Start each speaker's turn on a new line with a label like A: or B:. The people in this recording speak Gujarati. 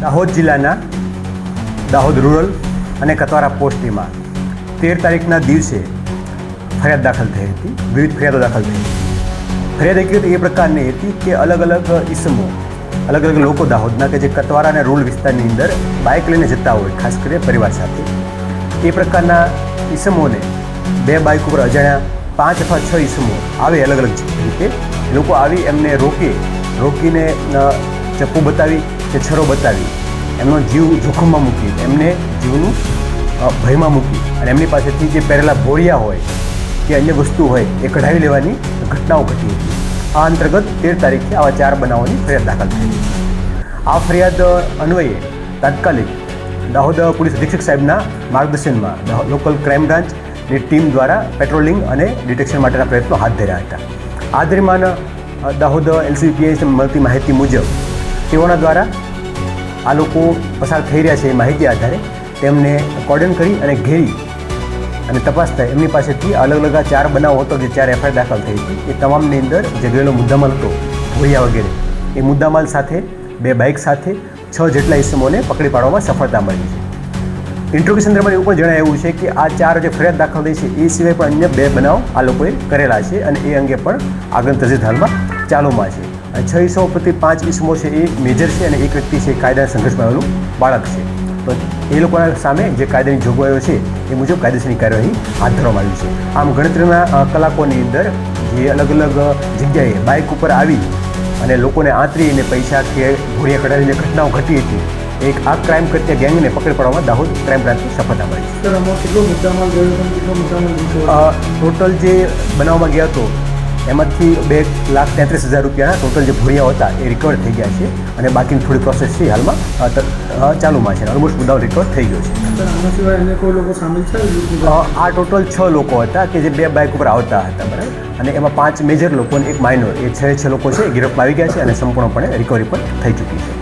A: દાહોદ જિલ્લાના દાહોદ રૂરલ અને કતવારા પોસ્ટમાં 13 તારીખના દિવસે ફરિયાદ દાખલ થઈ હતી. વિવિધ ફરિયાદો દાખલ થઈ હતી. ફરિયાદ હકીકત એ પ્રકારની હતી કે અલગ અલગ ઇસમો, અલગ અલગ લોકો દાહોદના કે જે કતવારા અને રૂરલ વિસ્તારની અંદર બાઇક લઈને જતા હોય, ખાસ કરીને પરિવાર સાથે, એ પ્રકારના ઇસમોને 2 બાઇક ઉપર અજાણ્યા 5 અથવા 6 ઇસમો આવે અલગ અલગ રીતે. એ લોકો આવી એમને રોકીને ચપ્પુ બતાવી કે છરો બતાવી એમનો જીવ જોખમમાં મૂકી, એમને જીવનું ભયમાં મૂકી અને એમની પાસેથી જે પહેરેલા બોળિયા હોય કે અન્ય વસ્તુ હોય એ કઢાવી લેવાની ઘટનાઓ ઘટી હતી. આ અંતર્ગત 13 તારીખે આવા 4 બનાવોની ફરિયાદ દાખલ થઈ હતી. આ ફરિયાદ અન્વયે તાત્કાલિક દાહોદ પોલીસ અધિક્ષક સાહેબના માર્ગદર્શનમાં લોકલ ક્રાઇમ બ્રાન્ચની ટીમ દ્વારા પેટ્રોલિંગ અને ડિટેક્શન માટેના પ્રયત્નો હાથ ધર્યા હતા. આ દરમિયાન દાહોદ LCPSને મળતી માહિતી મુજબ તેઓના દ્વારા આ લોકો પસાર થઈ રહ્યા છે એ માહિતી આધારે તેમને કોર્ડન કરી અને ઘેરી અને તપાસ થાય એમની પાસેથી અલગ અલગ 4 બનાવો હતો, જે 4 FIR દાખલ થઈ હતી. એ તમામની અંદર જે ગયેલો મુદ્દામાલ હતો, ભોળિયા વગેરે, એ મુદ્દામાલ સાથે 2 બાઇક સાથે 6 જેટલા ઇસમોને પકડી પાડવામાં સફળતા મળી છે. ઇન્ટ્રોગેશન દરમિયાન એવું પણ જણાવ્યું છે કે આ 4 જે ફરિયાદ દાખલ થઈ છે એ સિવાય પણ અન્ય 2 બનાવ આ લોકોએ કરેલા છે અને એ અંગે પણ આગળ તજવીજ હાલમાં ચાલુમાં છે. અને 6 ઇસમો પ્રતિ 5 ઇસમો છે એ મેજર છે અને એક વ્યક્તિ છે કાયદાના સંઘર્ષમાં આવેલું બાળક છે. તો એ લોકોના સામે જે કાયદાની જોગવાઈઓ છે એ મુજબ કાયદેસરની કાર્યવાહી હાથ ધરવામાં આવી છે. આમ ગણતરીના કલાકોની અંદર જે અલગ અલગ જગ્યાએ બાઇક ઉપર આવી અને લોકોને આંતરીને પૈસા કે ઘોડિયા કઢાવીને ઘટનાઓ ઘટી હતી, એક આ ક્રાઇમ કરતી ગેંગને પકડી પાડવામાં દાહોદ ક્રાઇમ બ્રાન્ચની સફળતા મળી છે.
B: સર, આમાં કેટલો મુદ્દામાલ ગયો હતો, કેટલો મુદ્દામાલ
A: ટોટલ જે બનાવવામાં ગયા હતો એમાંથી 2,33,000 રૂપિયાના ટોટલ જે ભોળિયા હતા એ રિકવર થઈ ગયા છે અને બાકીની થોડી પ્રોસેસ છે હાલમાં ચાલુમાં છે. ઓલમોસ્ટ મુદ્દાઓ રિકવર થઈ ગયો છે.
B: સર, આના સિવાય અન્ય કોઈ લોકો સામેલ છે?
A: આ ટોટલ 6 લોકો હતા કે જે 2 બાઇક ઉપર આવતા હતા, બરાબર, અને એમાં 5 મેજર લોકો અને 1 માઇનર, એ 6 લોકો છે એ ગિરફ્તમાં આવી ગયા છે અને સંપૂર્ણપણે રિકવરી પણ થઈ ચૂકી છે.